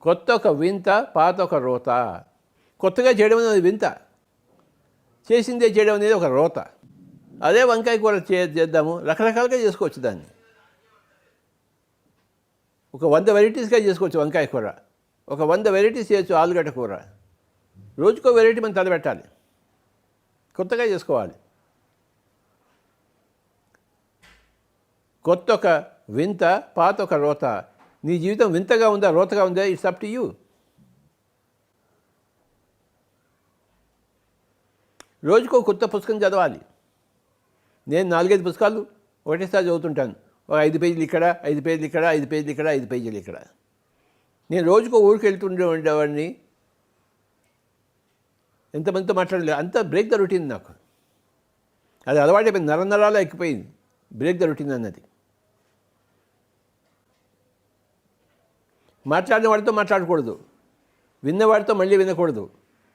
కొత్త ఒక వింత, పాత ఒక రోత. కొత్తగా చేయడం అనేది వింత, చేసిందే చేయడం అనేది ఒక రోత. అదే వంకాయ కూర చేద్దాము, రకరకాలుగా చేసుకోవచ్చు దాన్ని. ఒక 100 వెరైటీస్గా చేసుకోవచ్చు వంకాయ కూర, ఒక 100 వెరైటీస్ చేయొచ్చు ఆలుగడ్డ కూర. రోజుకో వెరైటీ మనం తలపెట్టాలి, కొత్తగా చేసుకోవాలి. కొత్త ఒక వింత, పాత ఒక రోత. నీ జీవితం వింతగా ఉందా, రోతగా ఉందా, ఇట్స్ అప్ టు యూ. రోజుకో కొత్త పుస్తకం చదవాలి. నేను 4-5 పుస్తకాలు ఒకటేసారి చదువుతుంటాను. ఒక 5 పేజీలు ఇక్కడ, 5 పేజీలు ఇక్కడ, 5 పేజీలు ఇక్కడ, 5 పేజీలు ఇక్కడ. నేను రోజుకో ఊరికి ఉండేవాడిని. ఎంతమందితో మాట్లాడలేదు, అంతా బ్రేక్ ద రొటీన్. నాకు అది అలవాటైపోయింది, నరాలు ఎక్కిపోయింది బ్రేక్ ద రొటీన్ అన్నది. మాట్లాడిన వాడితో మాట్లాడకూడదు, విన్నవాడితో మళ్ళీ వినకూడదు,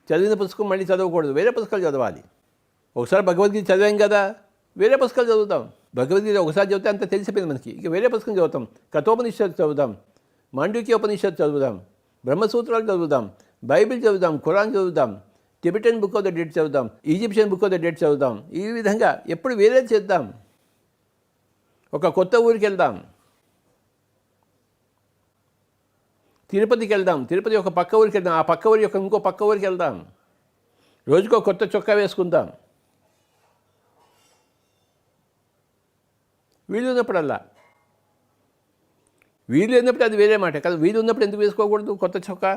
చదివిన పుస్తకం మళ్ళీ చదవకూడదు, వేరే పుస్తకాలు చదవాలి. ఒకసారి భగవద్గీత చదివాం కదా, వేరే పుస్తకాలు చదువుతాం. భగవద్గీత ఒకసారి చదివితే అంత తెలిసిపోయింది మనకి, ఇక వేరే పుస్తకం చదువుతాం. కఠోపనిషత్తు చదువుదాం, మాండూక్యోపనిషత్తు చదువుదాం, బ్రహ్మసూత్రాలు చదువుదాం, బైబిల్ చదువుదాం, ఖురాన్ చదువుదాం, Tibetan Book of the Dead చదువుదాం, Egyptian Book of the Dead చదువుదాం. ఈ విధంగా ఎప్పుడు వేరే చేద్దాం. ఒక కొత్త ఊరికి వెళ్దాం, తిరుపతికి వెళ్దాం. తిరుపతి ఒక పక్క ఊరికి వెళ్దాం, ఆ పక్క ఊరి యొక్క ఇంకో పక్క ఊరికి వెళ్దాం. రోజుకో కొత్త చొక్కా వేసుకుందాం. వీలు ఉన్నప్పుడల్లా. వీలు లేనప్పుడు అది వేరే మాట కదా. వీలు ఉన్నప్పుడు ఎందుకు వేసుకోకూడదు కొత్త చొక్కా?